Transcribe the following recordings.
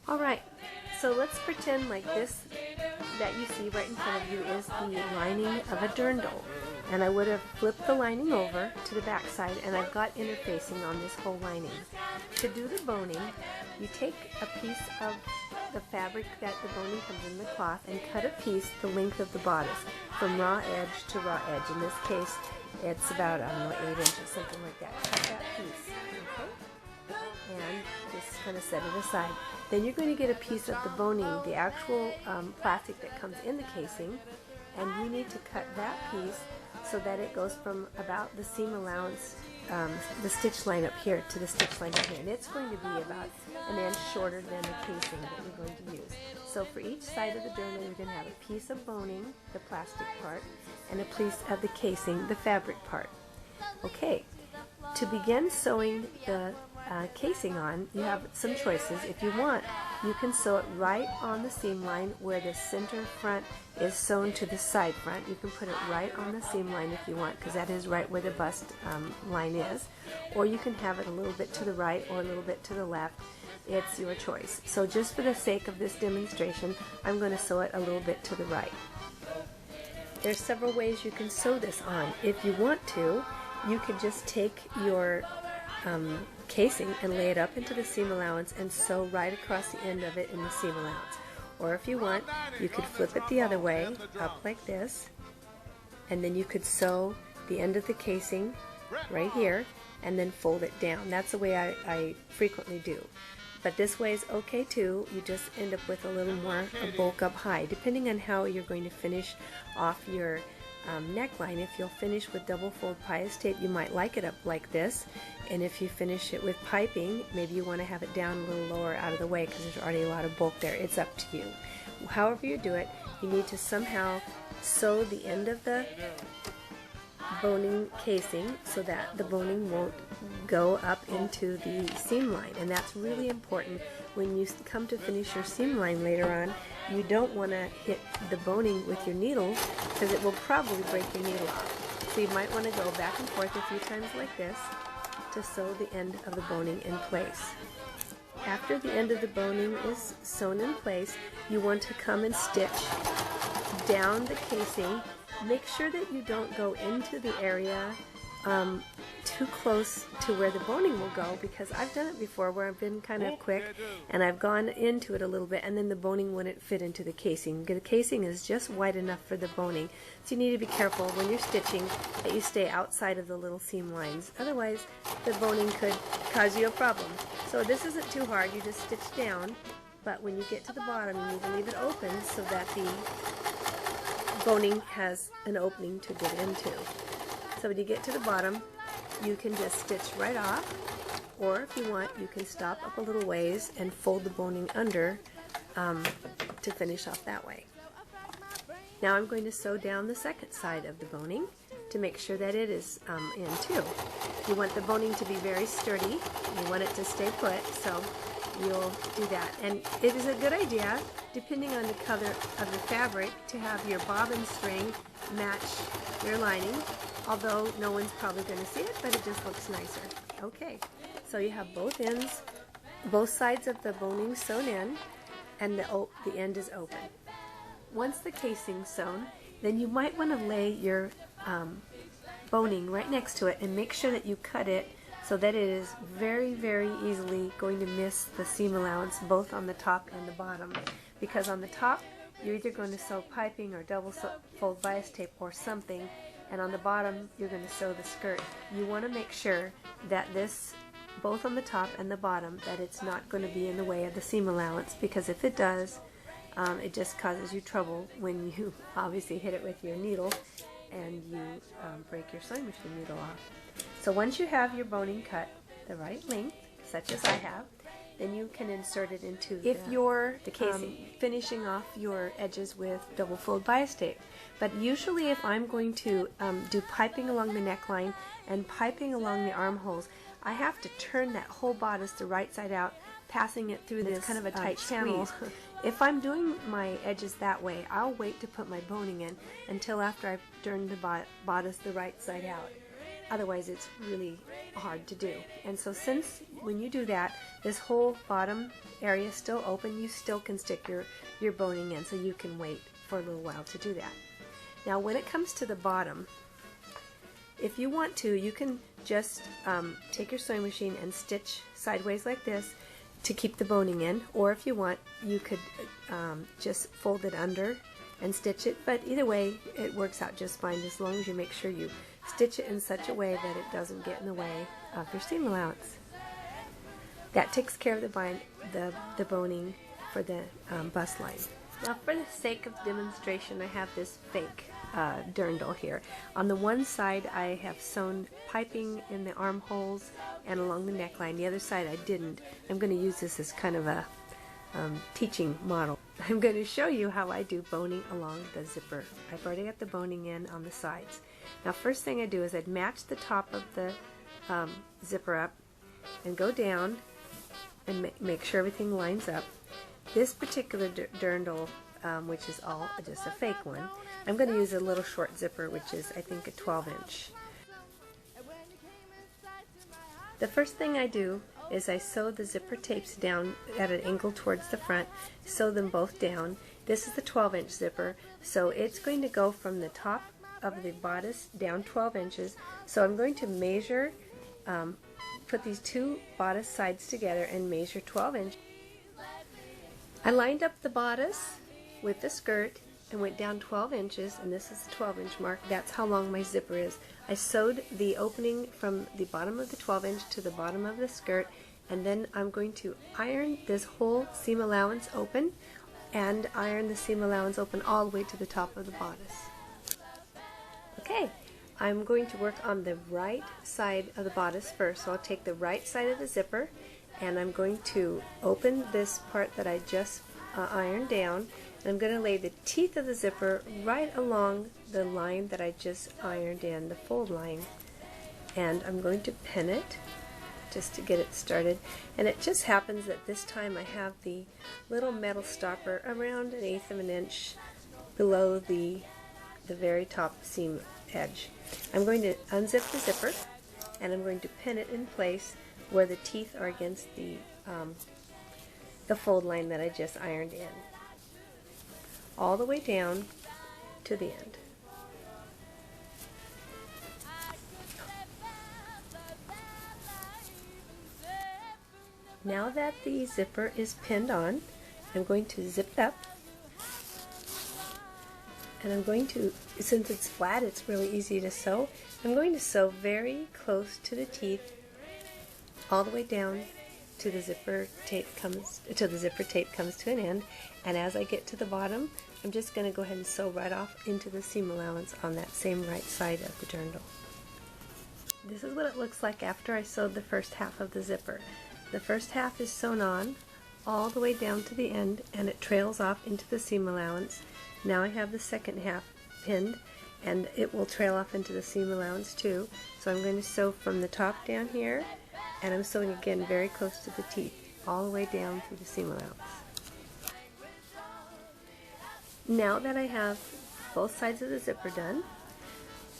Alright, so let's pretend like this that you see right in front of you is the lining of a dirndl. And I would have flipped the lining over to the back side, and I've got interfacing on this whole lining. To do the boning, you take a piece of the fabric that the boning comes in the cloth and cut a piece the length of the bodice from raw edge to raw edge. In this case, it's about, I don't know, 8 inches, something like that. Cut that piece, okay? And just kind of set it aside. Then you're going to get a piece of the boning, the actual plastic that comes in the casing, and you need to cut that piece so that it goes from about the seam allowance, the stitch line up here to the stitch line up here. And it's going to be about an inch shorter than the casing that you're going to use. So for each side of the dirndl, you're going to have a piece of boning, the plastic part, and a piece of the casing, the fabric part. Okay, to begin sewing the casing on, you have some choices. If you want, you can sew it right on the seam line where the center front is sewn to the side front. You can put it right on the seam line if you want, because that is right where the bust line is. Or you can have it a little bit to the right or a little bit to the left. It's your choice. So just for the sake of this demonstration, I'm going to sew it a little bit to the right. There's several ways you can sew this on. If you want to, you could just take your casing and lay it up into the seam allowance and sew right across the end of it in the seam allowance. Or if you want, you could flip it the other way, up like this, and then you could sew the end of the casing right here and then fold it down. That's the way I frequently do. But this way is okay too. You just end up with a little more bulk up high, depending on how you're going to finish off your neckline. If you'll finish with double fold bias tape, you might like it up like this, and if you finish it with piping, maybe you want to have it down a little lower out of the way because there's already a lot of bulk there. It's up to you. However you do it, you need to somehow sew the end of the boning casing so that the boning won't go up into the seam line, and that's really important. When you come to finish your seam line later on, you don't want to hit the boning with your needle because it will probably break your needle off. So you might want to go back and forth a few times like this to sew the end of the boning in place. After the end of the boning is sewn in place, you want to come and stitch down the casing. Make sure that you don't go into the area too close to where the boning will go, because I've done it before where I've been kind of quick and I've gone into it a little bit and then the boning wouldn't fit into the casing. The casing is just wide enough for the boning, so you need to be careful when you're stitching that you stay outside of the little seam lines. Otherwise the boning could cause you a problem. So this isn't too hard, you just stitch down, but when you get to the bottom you need to leave it open so that the boning has an opening to get into. So when you get to the bottom, you can just stitch right off, or if you want, you can stop up a little ways and fold the boning under to finish off that way. Now I'm going to sew down the second side of the boning to make sure that it is in too. You want the boning to be very sturdy, you want it to stay put, so you'll do that. And it is a good idea, depending on the color of the fabric, to have your bobbin string match your lining, although no one's probably going to see it, but it just looks nicer. Okay, so you have both ends, both sides of the boning sewn in, and the end is open. Once the casing's sewn, then you might want to lay your boning right next to it and make sure that you cut it so that it is very, very easily going to miss the seam allowance both on the top and the bottom. Because on the top, you're either going to sew piping or double fold bias tape or something, and on the bottom, you're going to sew the skirt. You want to make sure that this, both on the top and the bottom, that it's not going to be in the way of the seam allowance, because if it does, it just causes you trouble when you obviously hit it with your needle and you break your sewing machine needle off. So once you have your boning cut the right length, such as I have, then you can insert it into the casing, finishing off your edges with double fold bias tape. But usually if I'm going to do piping along the neckline and piping along the armholes, I have to turn that whole bodice the right side out, passing it through this kind of a tight channel. If I'm doing my edges that way, I'll wait to put my boning in until after I've turned the bodice the right side out. Otherwise it's really hard to do. And so since when you do that, this whole bottom area is still open, you still can stick your boning in, so you can wait for a little while to do that. Now when it comes to the bottom, if you want to, you can just take your sewing machine and stitch sideways like this to keep the boning in, or if you want, you could just fold it under and stitch it, but either way it works out just fine as long as you make sure you stitch it in such a way that it doesn't get in the way of your seam allowance. That takes care of the boning for the bust line. Now for the sake of demonstration, I have this fake dirndl here. On the one side I have sewn piping in the armholes and along the neckline. The other side I didn't. I'm going to use this as kind of a teaching model. I'm going to show you how I do boning along the zipper. I've already got the boning in on the sides. Now first thing I do is I'd match the top of the zipper up and go down and make sure everything lines up. This particular dirndl, which is all just a fake one, I'm going to use a little short zipper, which is I think a 12-inch. The first thing I do is I sew the zipper tapes down at an angle towards the front, sew them both down. This is the 12-inch zipper, so it's going to go from the top of the bodice down 12 inches. So I'm going to measure, put these two bodice sides together and measure 12 inches. I lined up the bodice with the skirt and went down 12 inches, and this is the 12-inch mark. That's how long my zipper is. I sewed the opening from the bottom of the 12-inch to the bottom of the skirt, and then I'm going to iron this whole seam allowance open and iron the seam allowance open all the way to the top of the bodice. Okay, I'm going to work on the right side of the bodice first. So I'll take the right side of the zipper and I'm going to open this part that I just ironed down, and I'm going to lay the teeth of the zipper right along the line that I just ironed in, the fold line, and I'm going to pin it just to get it started. And it just happens that this time I have the little metal stopper around 1/8 of an inch below the very top seam edge. I'm going to unzip the zipper and I'm going to pin it in place where the teeth are against the fold line that I just ironed in, all the way down to the end. Now that the zipper is pinned on, I'm going to zip it up, and I'm going to, since it's flat, it's really easy to sew. I'm going to sew very close to the teeth, all the way down to the zipper tape comes to an end. And as I get to the bottom, I'm just going to go ahead and sew right off into the seam allowance on that same right side of the dirndl. This is what it looks like after I sewed the first half of the zipper. The first half is sewn on all the way down to the end, and it trails off into the seam allowance. Now I have the second half pinned, and it will trail off into the seam allowance too. So I'm going to sew from the top down here, and I'm sewing again very close to the teeth, all the way down through the seam allowance. Now that I have both sides of the zipper done,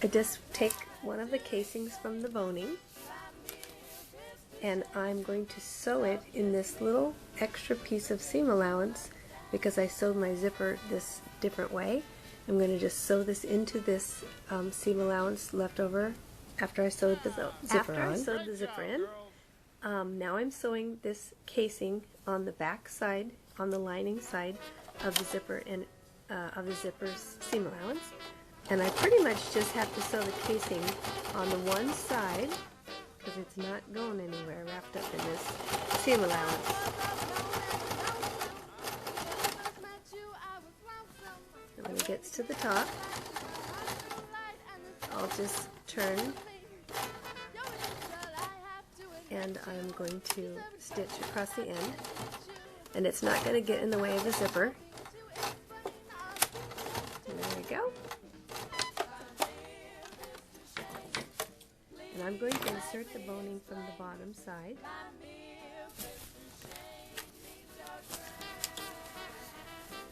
I just take one of the casings from the boning, and I'm going to sew it in this little extra piece of seam allowance because I sewed my zipper this different way. I'm going to just sew this into this seam allowance left over after I sewed the zipper on. After I sewed the zipper in, now I'm sewing this casing on the back side, on the lining side of the zipper and of the zipper's seam allowance, and I pretty much just have to sew the casing on the one side because it's not going anywhere wrapped up in this seam allowance. And when it gets to the top, I'll just turn and I'm going to stitch across the end, and it's not going to get in the way of the zipper. And there we go. And I'm going to insert the boning from the bottom side.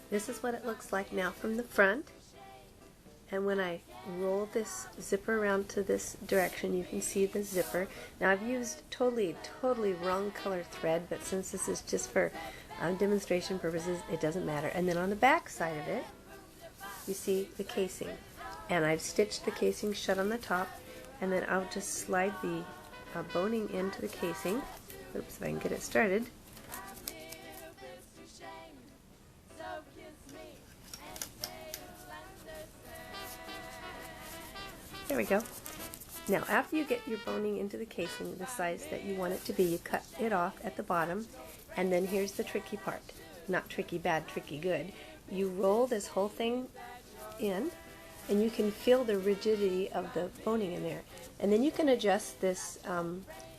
This is what it looks like now from the front. And when I roll this zipper around to this direction, you can see the zipper. Now I've used totally wrong color thread, but since this is just for demonstration purposes, it doesn't matter. And then on the back side of it, you see the casing. And I've stitched the casing shut on the top, and then I'll just slide the boning into the casing. Oops, if I can get it started. There we go. Now after you get your boning into the casing the size that you want it to be, you cut it off at the bottom, and then here's the tricky part. Not tricky bad, tricky good. You roll this whole thing in, and you can feel the rigidity of the boning in there. And then you can adjust this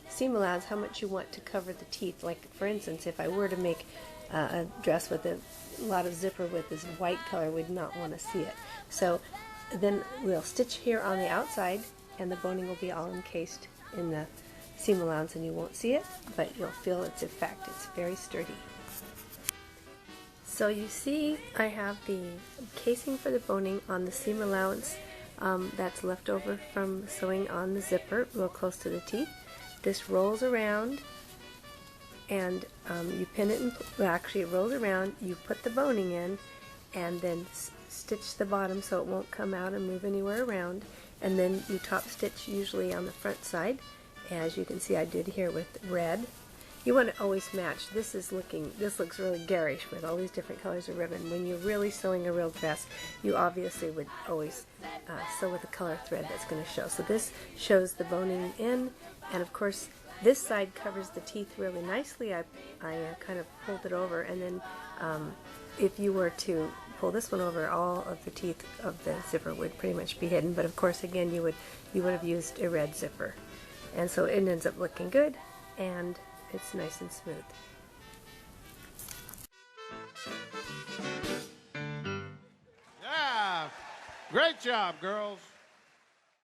seam allowance how much you want to cover the teeth. Like for instance, if I were to make a dress with a lot of zipper with this white color, we'd not want to see it. So then we'll stitch here on the outside, and the boning will be all encased in the seam allowance, and you won't see it, but you'll feel its effect. It's very sturdy. So you see I have the casing for the boning on the seam allowance that's left over from sewing on the zipper real close to the teeth. This rolls around, and you pin it in, well actually it rolls around, you put the boning in, and then stitch the bottom so it won't come out and move anywhere around, and then you top stitch usually on the front side, as you can see I did here with red. You want to always match. This looks really garish with all these different colors of ribbon. When you're really sewing a real dress, you obviously would always sew with a color thread that's going to show. So this shows the boning in, and of course this side covers the teeth really nicely. I kind of pulled it over, and then if you were to pull this one over, all of the teeth of the zipper would pretty much be hidden. But of course, again, you would have used a red zipper, and so it ends up looking good, and it's nice and smooth. Yeah, great job, girls.